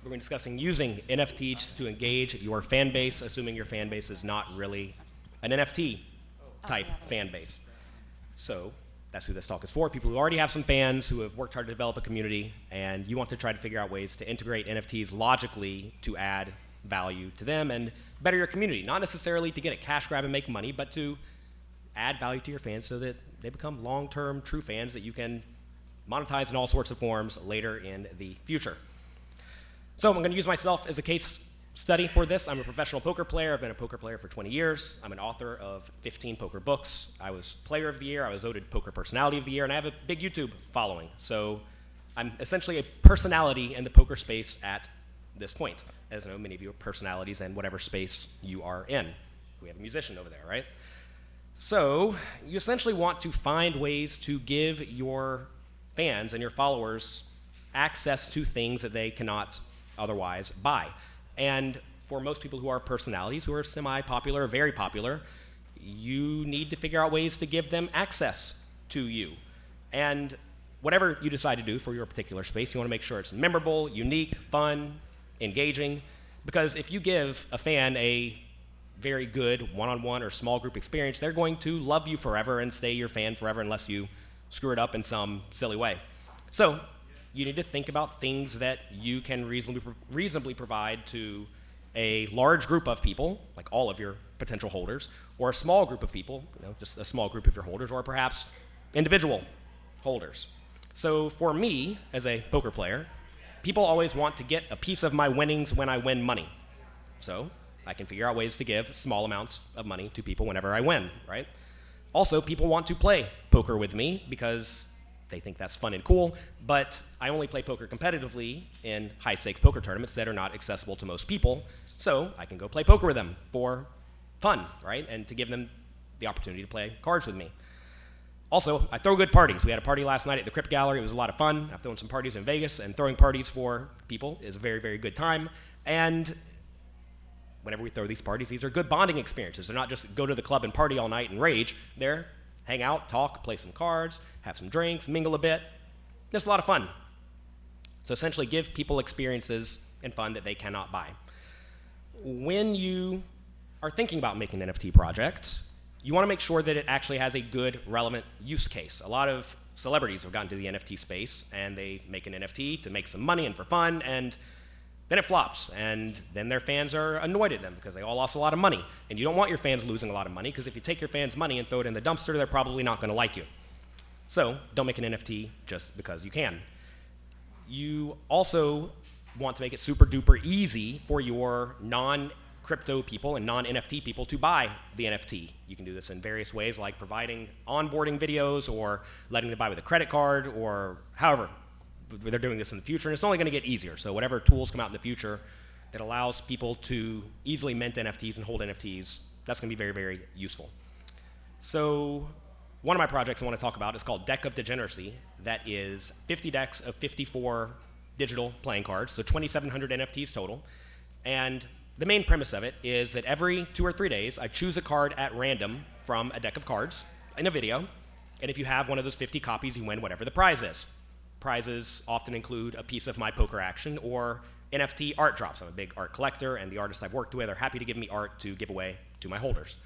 we're going to be discussing using NFTs to engage your fan base, assuming your fan base is not really an NFT type fan base. So that's who this talk is for, people who already have some fans, who have worked hard to develop a community, and you want to try to figure out ways to integrate NFTs logically to add value to them and better your community. Not necessarily to get a cash grab and make money, but to add value to your fans so that they become long-term true fans that you can monetize in all sorts of forms later in the future. So I'm going to use myself as a case study for this. I'm a professional poker player. I've been a poker player for 20 years. I'm an author of 15 poker books. I was Player of the Year. I was voted Poker Personality of the Year, and I have a big YouTube following. So I'm essentially a personality in the poker space at this point. As I know, many of you are personalities in whatever space you are in. We have a musician over there, right? So you essentially want to find ways to give your fans and your followers access to things that they cannot otherwise buy. And for most people who are personalities, who are semi-popular or very popular, you need to figure out ways to give them access to you. And whatever you decide to do for your particular space, you want to make sure it's memorable, unique, fun, engaging. Because if you give a fan a very good one-on-one or small group experience, they're going to love you forever and stay your fan forever unless you screw it up in some silly way. So you need to think about things that you can reasonably provide to a large group of people, like all of your potential holders, or a small group of people, just a small group of your holders, or perhaps individual holders. So for me, as a poker player, people always want to get a piece of my winnings when I win money. So I can figure out ways to give small amounts of money to people whenever I win, right? Also, people want to play poker with me because they think that's fun and cool, but I only play poker competitively in high-stakes poker tournaments that are not accessible to most people, so I can go play poker with them for fun, right? And to give them the opportunity to play cards with me. Also, I throw good parties. We had a party last night at the Crypt Gallery. It was a lot of fun. I've thrown some parties in Vegas, and throwing parties for people is a very, very good time. And whenever we throw these parties, these are good bonding experiences. They're not just go to the club and party all night and rage. They're hang out, talk, play some cards, have some drinks, mingle a bit. Just a lot of fun. So essentially give people experiences and fun that they cannot buy. When you are thinking about making an NFT project, you want to make sure that it actually has a good, relevant use case. A lot of celebrities have gotten to the NFT space, and they make an NFT to make some money and for fun, and then it flops, and then their fans are annoyed at them because they all lost a lot of money. And you don't want your fans losing a lot of money, because if you take your fans' money and throw it in the dumpster, they're probably not going to like you. So don't make an NFT just because you can. You also want to make it super duper easy for your non-crypto people and non-NFT people to buy the NFT. You can do this in various ways, like providing onboarding videos or letting them buy with a credit card, or however they're doing this in the future, and it's only going to get easier. So whatever tools come out in the future that allows people to easily mint NFTs and hold NFTs, that's going to be very, very useful. So one of my projects I want to talk about is called Deck of Degeneracy. That is 50 decks of 54 digital playing cards, so 2,700 NFTs total. And the main premise of it is that every 2 or 3 days, I choose a card at random from a deck of cards in a video, and if you have one of those 50 copies, you win whatever the prize is. Prizes often include a piece of my poker action or NFT art drops. I'm a big art collector, and the artists I've worked with are happy to give me art to give away to my holders.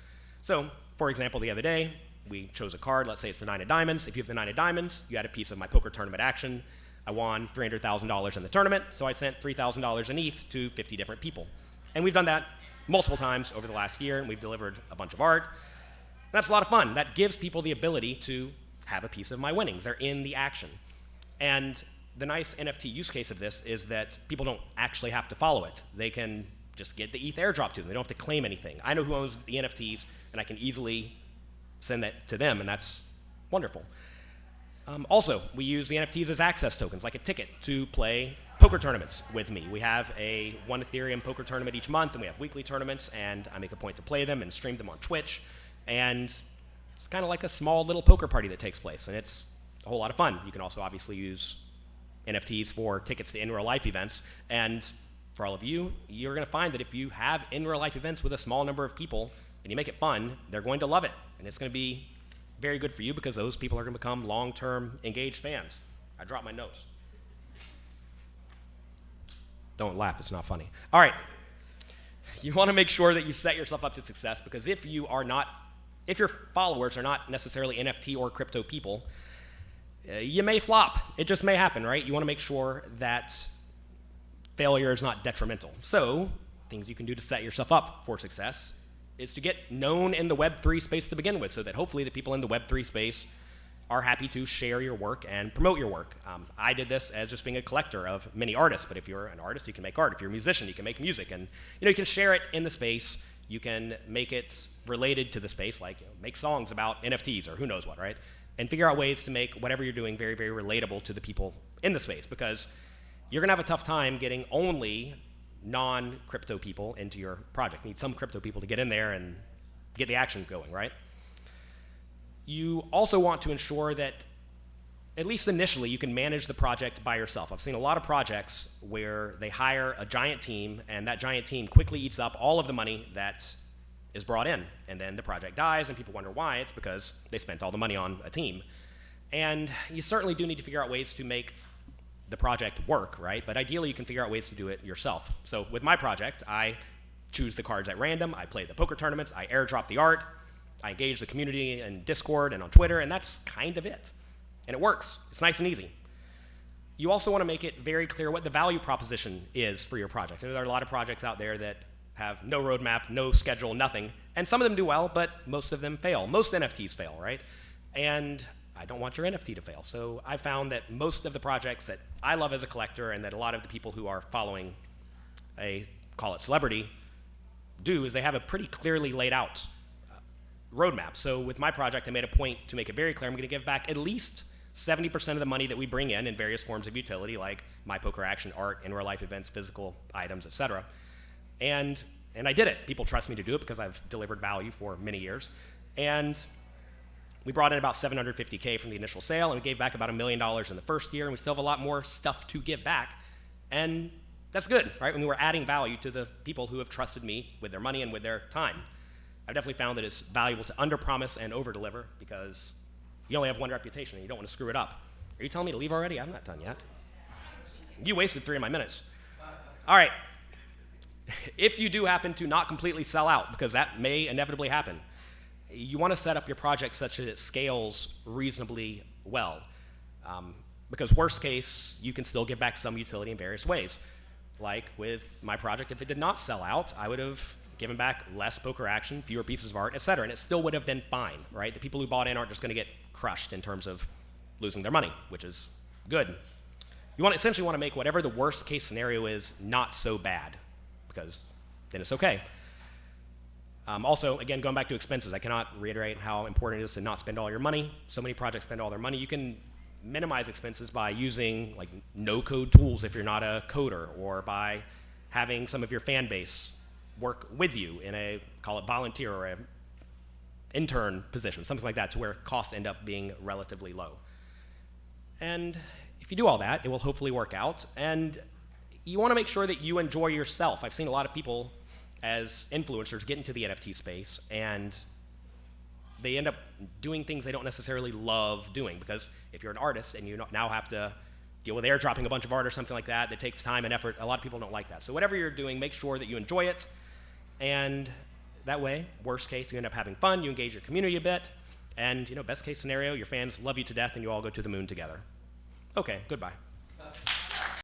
So, for example, the other day, we chose a card. Let's say it's the 9 of diamonds. If you have the 9 of diamonds, you had a piece of my poker tournament action. I won $300,000 in the tournament, so I sent $3,000 in ETH to 50 different people. And we've done that multiple times over the last year, and we've delivered a bunch of art. And that's a lot of fun. That gives people the ability to have a piece of my winnings. They're in the action. And the nice NFT use case of this is that people don't actually have to follow it. They can just get the ETH airdrop to them. They don't have to claim anything. I know who owns the NFTs, and I can easily send that to them, and that's wonderful. Also, we use the NFTs as access tokens, like a ticket to play poker tournaments with me. We have a 1 Ethereum poker tournament each month, and we have weekly tournaments, and I make a point to play them and stream them on Twitch. And it's kind of like a small little poker party that takes place, and it's a whole lot of fun. You can also obviously use NFTs for tickets to in-real-life events, and for all of you, you're going to find that if you have in-real-life events with a small number of people and you make it fun, they're going to love it, and it's going to be very good for you because those people are going to become long-term engaged fans. I dropped my notes. Don't laugh, it's not funny. All right. You want to make sure that you set yourself up to success, because if your followers are not necessarily NFT or crypto people, you may flop. It just may happen, right? You want to make sure that failure is not detrimental. So, things you can do to set yourself up for success is to get known in the Web3 space to begin with, so that hopefully the people in the Web3 space are happy to share your work and promote your work. I did this as just being a collector of many artists, but if you're an artist, you can make art. If you're a musician, you can make music, and you can share it in the space. You can make it related to the space, like make songs about NFTs or who knows what, right? And figure out ways to make whatever you're doing very, very relatable to the people in the space, because you're gonna have a tough time getting only non-crypto people into your project. You need some crypto people to get in there and get the action going, right? You also want to ensure that, at least initially, you can manage the project by yourself. I've seen a lot of projects where they hire a giant team, and that giant team quickly eats up all of the money that is brought in. And then the project dies, and people wonder why. It's because they spent all the money on a team. And you certainly do need to figure out ways to make the project work, right? But ideally, you can figure out ways to do it yourself. So with my project, I choose the cards at random, I play the poker tournaments, I airdrop the art, I engage the community in Discord and on Twitter, and that's kind of it. And it works. It's nice and easy. You also want to make it very clear what the value proposition is for your project. And there are a lot of projects out there that have no roadmap, no schedule, nothing. And some of them do well, but most of them fail. Most NFTs fail, right? And I don't want your NFT to fail. So I found that most of the projects that I love as a collector, and that a lot of the people who are following call it celebrity, do, is they have a pretty clearly laid out roadmap. So with my project, I made a point to make it very clear I'm going to give back at least 70% of the money that we bring in various forms of utility, like my poker action, art, in real life events, physical items, etc. And I did it. People trust me to do it because I've delivered value for many years. And we brought in about $750K from the initial sale, and we gave back about $1 million in the first year, and we still have a lot more stuff to give back. And that's good, right? When we're adding value to the people who have trusted me with their money and with their time. I've definitely found that it's valuable to under-promise and over-deliver, because you only have one reputation and you don't want to screw it up. Are you telling me to leave already? I'm not done yet. You wasted 3 of my minutes. All right. If you do happen to not completely sell out, because that may inevitably happen, you want to set up your project such that it scales reasonably well. Because worst case, you can still give back some utility in various ways. Like with my project, if it did not sell out, I would have given back less poker action, fewer pieces of art, etc., and it still would have been fine, right? The people who bought in aren't just going to get crushed in terms of losing their money, which is good. You essentially want to make whatever the worst case scenario is not so bad, because then it's okay. Also, again, going back to expenses, I cannot reiterate how important it is to not spend all your money. So many projects spend all their money. You can minimize expenses by using like no-code tools if you're not a coder, or by having some of your fan base work with you in a, call it volunteer or an intern position, something like that, to where costs end up being relatively low. And if you do all that, it will hopefully work out. And you want to make sure that you enjoy yourself. I've seen a lot of people as influencers get into the NFT space, and they end up doing things they don't necessarily love doing, because if you're an artist and you now have to deal with airdropping a bunch of art or something like that, that takes time and effort, a lot of people don't like that. So whatever you're doing, make sure that you enjoy it, and that way, worst case, you end up having fun, you engage your community a bit, and best case scenario, your fans love you to death and you all go to the moon together. Okay, goodbye.